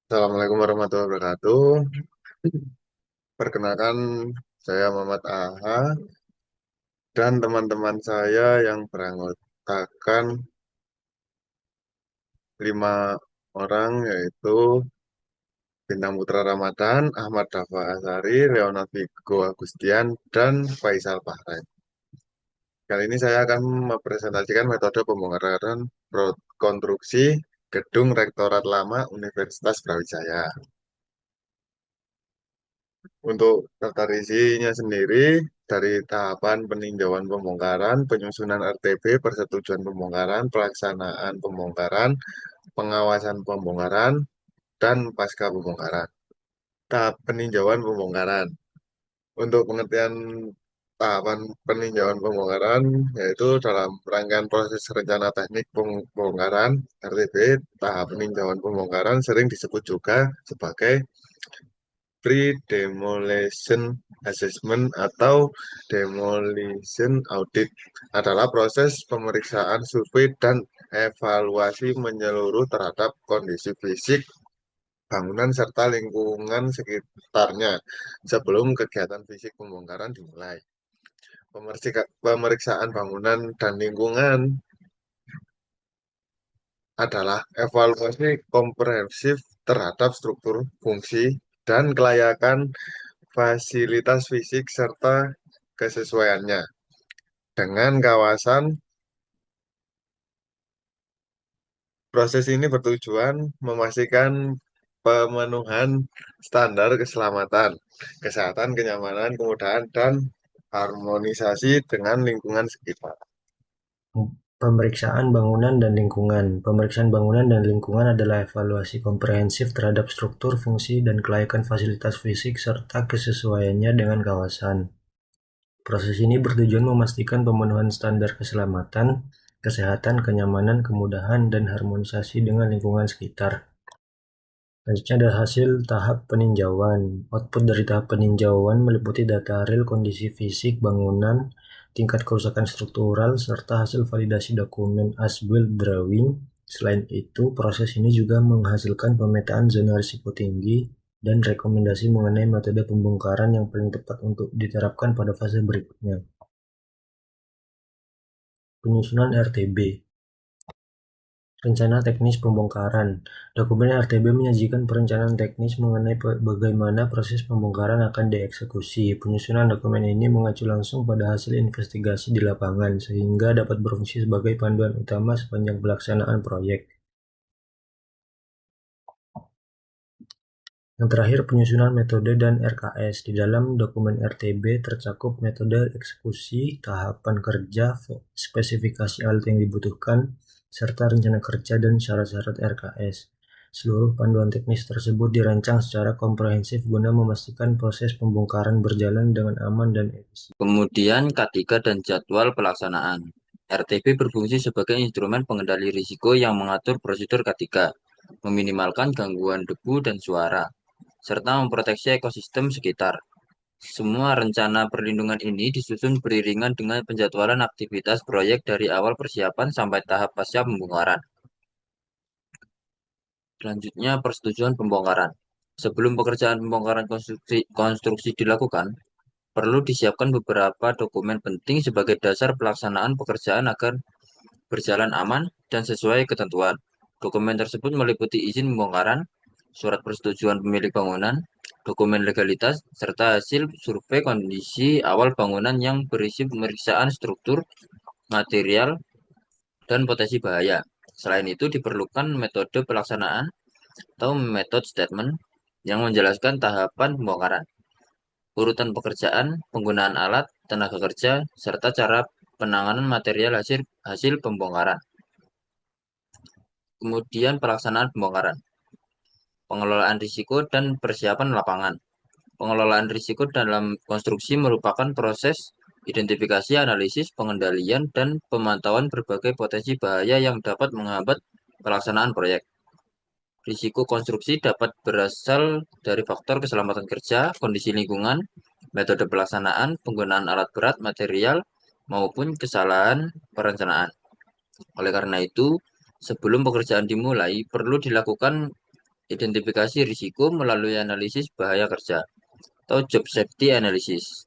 Assalamualaikum warahmatullahi wabarakatuh. Perkenalkan, saya Muhammad Aha dan teman-teman saya yang beranggotakan 5 orang, yaitu Bintang Putra Ramadan, Ahmad Dafa Azari, Leonard Vigo Agustian, dan Faisal Fahran. Kali ini saya akan mempresentasikan metode pembongkaran konstruksi gedung Rektorat Lama Universitas Brawijaya. Untuk daftar isinya sendiri, dari tahapan peninjauan pembongkaran, penyusunan RTB, persetujuan pembongkaran, pelaksanaan pembongkaran, pengawasan pembongkaran, dan pasca pembongkaran. Tahap peninjauan pembongkaran. Untuk pengertian tahapan peninjauan pembongkaran, yaitu dalam rangkaian proses rencana teknik pembongkaran RTB, tahap peninjauan pembongkaran sering disebut juga sebagai Pre-demolition assessment atau demolition audit adalah proses pemeriksaan survei dan evaluasi menyeluruh terhadap kondisi fisik bangunan serta lingkungan sekitarnya sebelum kegiatan fisik pembongkaran dimulai. Pemeriksaan bangunan dan lingkungan adalah evaluasi komprehensif terhadap struktur, fungsi, dan kelayakan fasilitas fisik serta kesesuaiannya dengan kawasan. Proses ini bertujuan memastikan pemenuhan standar keselamatan, kesehatan, kenyamanan, kemudahan, dan harmonisasi dengan lingkungan sekitar. Pemeriksaan bangunan dan lingkungan. Pemeriksaan bangunan dan lingkungan adalah evaluasi komprehensif terhadap struktur, fungsi, dan kelayakan fasilitas fisik serta kesesuaiannya dengan kawasan. Proses ini bertujuan memastikan pemenuhan standar keselamatan, kesehatan, kenyamanan, kemudahan, dan harmonisasi dengan lingkungan sekitar. Selanjutnya ada hasil tahap peninjauan. Output dari tahap peninjauan meliputi data real kondisi fisik bangunan, tingkat kerusakan struktural, serta hasil validasi dokumen as-built drawing. Selain itu, proses ini juga menghasilkan pemetaan zona risiko tinggi dan rekomendasi mengenai metode pembongkaran yang paling tepat untuk diterapkan pada fase berikutnya. Penyusunan RTB. Rencana Teknis Pembongkaran. Dokumen RTB menyajikan perencanaan teknis mengenai bagaimana proses pembongkaran akan dieksekusi. Penyusunan dokumen ini mengacu langsung pada hasil investigasi di lapangan, sehingga dapat berfungsi sebagai panduan utama sepanjang pelaksanaan proyek. Yang terakhir, penyusunan metode dan RKS. Di dalam dokumen RTB tercakup metode eksekusi, tahapan kerja, spesifikasi alat yang dibutuhkan, serta rencana kerja dan syarat-syarat RKS. Seluruh panduan teknis tersebut dirancang secara komprehensif guna memastikan proses pembongkaran berjalan dengan aman dan efisien. Kemudian K3 dan jadwal pelaksanaan. RTP berfungsi sebagai instrumen pengendali risiko yang mengatur prosedur K3, meminimalkan gangguan debu dan suara, serta memproteksi ekosistem sekitar. Semua rencana perlindungan ini disusun beriringan dengan penjadwalan aktivitas proyek dari awal persiapan sampai tahap pasca pembongkaran. Selanjutnya, persetujuan pembongkaran. Sebelum pekerjaan pembongkaran konstruksi dilakukan, perlu disiapkan beberapa dokumen penting sebagai dasar pelaksanaan pekerjaan agar berjalan aman dan sesuai ketentuan. Dokumen tersebut meliputi izin pembongkaran, surat persetujuan pemilik bangunan, dokumen legalitas, serta hasil survei kondisi awal bangunan yang berisi pemeriksaan struktur, material, dan potensi bahaya. Selain itu, diperlukan metode pelaksanaan atau method statement yang menjelaskan tahapan pembongkaran, urutan pekerjaan, penggunaan alat, tenaga kerja, serta cara penanganan material hasil pembongkaran. Kemudian pelaksanaan pembongkaran, pengelolaan risiko dan persiapan lapangan. Pengelolaan risiko dalam konstruksi merupakan proses identifikasi, analisis, pengendalian, dan pemantauan berbagai potensi bahaya yang dapat menghambat pelaksanaan proyek. Risiko konstruksi dapat berasal dari faktor keselamatan kerja, kondisi lingkungan, metode pelaksanaan, penggunaan alat berat, material, maupun kesalahan perencanaan. Oleh karena itu, sebelum pekerjaan dimulai, perlu dilakukan identifikasi risiko melalui analisis bahaya kerja atau job safety analysis,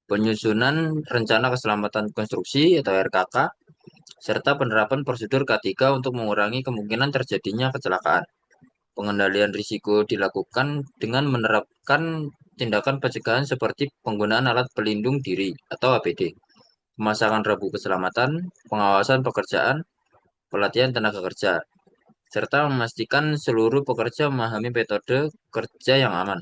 penyusunan rencana keselamatan konstruksi atau RKK, serta penerapan prosedur K3 untuk mengurangi kemungkinan terjadinya kecelakaan. Pengendalian risiko dilakukan dengan menerapkan tindakan pencegahan seperti penggunaan alat pelindung diri atau APD, pemasangan rambu keselamatan, pengawasan pekerjaan, pelatihan tenaga kerja, serta memastikan seluruh pekerja memahami metode kerja yang aman.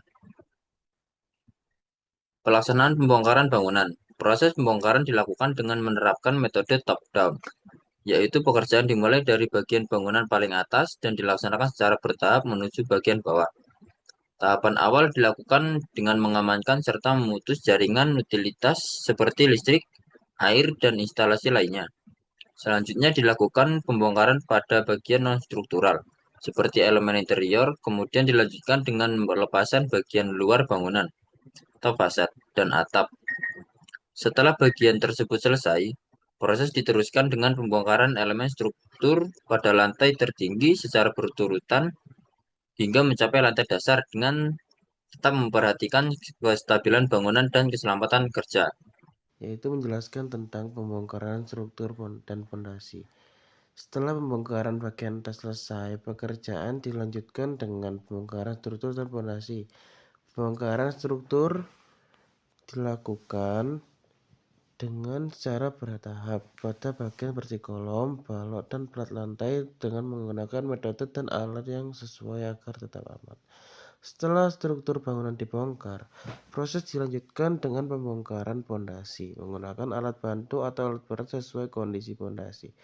Pelaksanaan pembongkaran bangunan. Proses pembongkaran dilakukan dengan menerapkan metode top-down, yaitu pekerjaan dimulai dari bagian bangunan paling atas dan dilaksanakan secara bertahap menuju bagian bawah. Tahapan awal dilakukan dengan mengamankan serta memutus jaringan utilitas seperti listrik, air, dan instalasi lainnya. Selanjutnya dilakukan pembongkaran pada bagian non-struktural, seperti elemen interior, kemudian dilanjutkan dengan pelepasan bagian luar bangunan atau fasad dan atap. Setelah bagian tersebut selesai, proses diteruskan dengan pembongkaran elemen struktur pada lantai tertinggi secara berurutan hingga mencapai lantai dasar dengan tetap memperhatikan kestabilan bangunan dan keselamatan kerja. Yaitu menjelaskan tentang pembongkaran struktur dan fondasi. Setelah pembongkaran bagian atas selesai, pekerjaan dilanjutkan dengan pembongkaran struktur dan fondasi. Pembongkaran struktur dilakukan dengan secara bertahap pada bagian seperti kolom, balok, dan plat lantai dengan menggunakan metode dan alat yang sesuai agar tetap aman. Setelah struktur bangunan dibongkar, proses dilanjutkan dengan pembongkaran fondasi menggunakan alat bantu atau alat berat sesuai kondisi fondasi.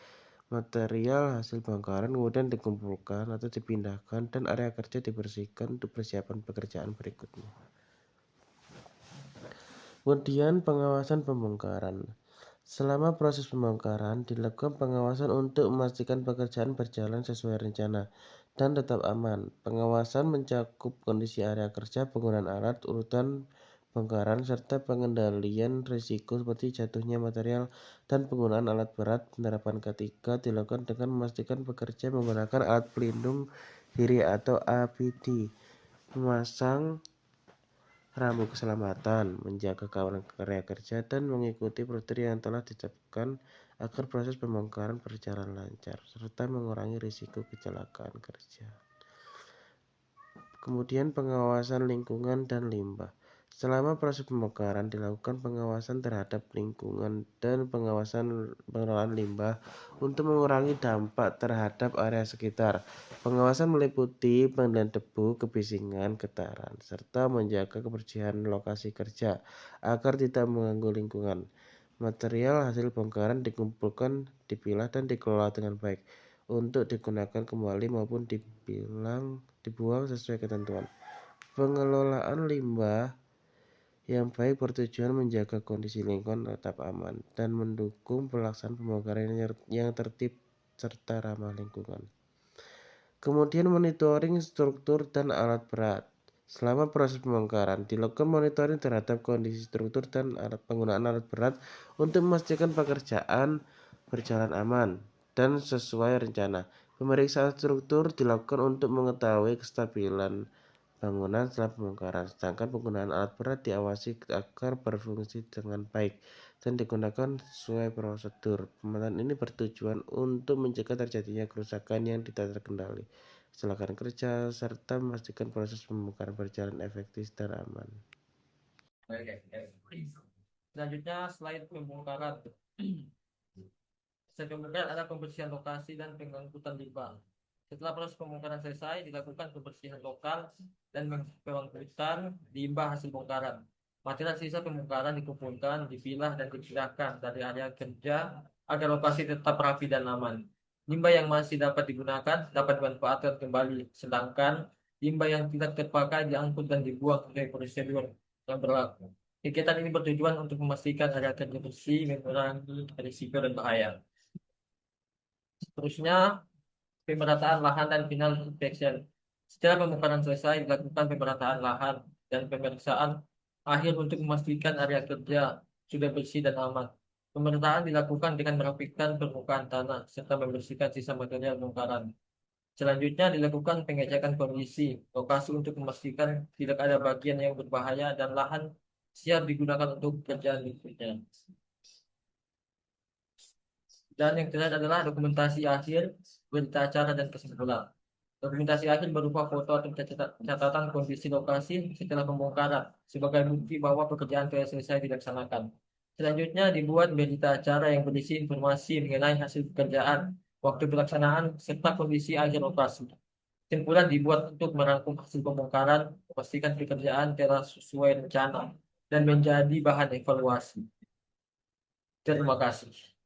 Material hasil bongkaran kemudian dikumpulkan atau dipindahkan dan area kerja dibersihkan untuk persiapan pekerjaan berikutnya. Kemudian pengawasan pembongkaran. Selama proses pembongkaran, dilakukan pengawasan untuk memastikan pekerjaan berjalan sesuai rencana dan tetap aman. Pengawasan mencakup kondisi area kerja, penggunaan alat, urutan bongkaran, serta pengendalian risiko seperti jatuhnya material dan penggunaan alat berat. Penerapan K3 dilakukan dengan memastikan pekerja menggunakan alat pelindung diri atau APD, memasang rambu keselamatan, menjaga keamanan area kerja, dan mengikuti prosedur yang telah ditetapkan agar proses pembongkaran berjalan lancar, serta mengurangi risiko kecelakaan kerja. Kemudian pengawasan lingkungan dan limbah. Selama proses pembongkaran dilakukan pengawasan terhadap lingkungan dan pengelolaan limbah untuk mengurangi dampak terhadap area sekitar. Pengawasan meliputi pengendalian debu, kebisingan, getaran, serta menjaga kebersihan lokasi kerja agar tidak mengganggu lingkungan. Material hasil bongkaran dikumpulkan, dipilah, dan dikelola dengan baik untuk digunakan kembali maupun dibuang sesuai ketentuan. Pengelolaan limbah yang baik bertujuan menjaga kondisi lingkungan tetap aman dan mendukung pelaksanaan pembongkaran yang tertib serta ramah lingkungan. Kemudian monitoring struktur dan alat berat. Selama proses pembongkaran, dilakukan monitoring terhadap kondisi struktur dan penggunaan alat berat untuk memastikan pekerjaan berjalan aman dan sesuai rencana. Pemeriksaan struktur dilakukan untuk mengetahui kestabilan bangunan setelah pembongkaran, sedangkan penggunaan alat berat diawasi agar berfungsi dengan baik dan digunakan sesuai prosedur. Pemantauan ini bertujuan untuk mencegah terjadinya kerusakan yang tidak terkendali, kecelakaan kerja, serta memastikan proses pembongkaran berjalan efektif dan aman. Selanjutnya, slide pembongkaran. Setelah pembongkaran ada pembersihan lokasi dan pengangkutan limbah. Setelah proses pembongkaran selesai, dilakukan pembersihan lokal dan pengangkutan limbah hasil bongkaran. Material sisa pembongkaran dikumpulkan, dipilah, dan dipindahkan dari area kerja agar lokasi tetap rapi dan aman. Limbah yang masih dapat digunakan dapat dimanfaatkan kembali, sedangkan limbah yang tidak terpakai diangkut dan dibuang sesuai prosedur yang berlaku. Kegiatan ini bertujuan untuk memastikan area kerja bersih, mengurangi risiko dan bahaya. Seterusnya, pemerataan lahan dan final inspection. Setelah pembongkaran selesai, dilakukan pemerataan lahan dan pemeriksaan akhir untuk memastikan area kerja sudah bersih dan aman. Pemerataan dilakukan dengan merapikan permukaan tanah serta membersihkan sisa material bongkaran. Selanjutnya dilakukan pengecekan kondisi lokasi untuk memastikan tidak ada bagian yang berbahaya dan lahan siap digunakan untuk pekerjaan berikutnya. Dan yang terakhir adalah dokumentasi akhir, berita acara, dan kesimpulan. Dokumentasi akhir berupa foto atau catatan kondisi lokasi setelah pembongkaran sebagai bukti bahwa pekerjaan telah selesai dilaksanakan. Selanjutnya dibuat berita acara yang berisi informasi mengenai hasil pekerjaan, waktu pelaksanaan, serta kondisi akhir operasi. Kesimpulan dibuat untuk merangkum hasil pembongkaran, memastikan pekerjaan telah sesuai rencana, dan menjadi bahan evaluasi. Terima kasih.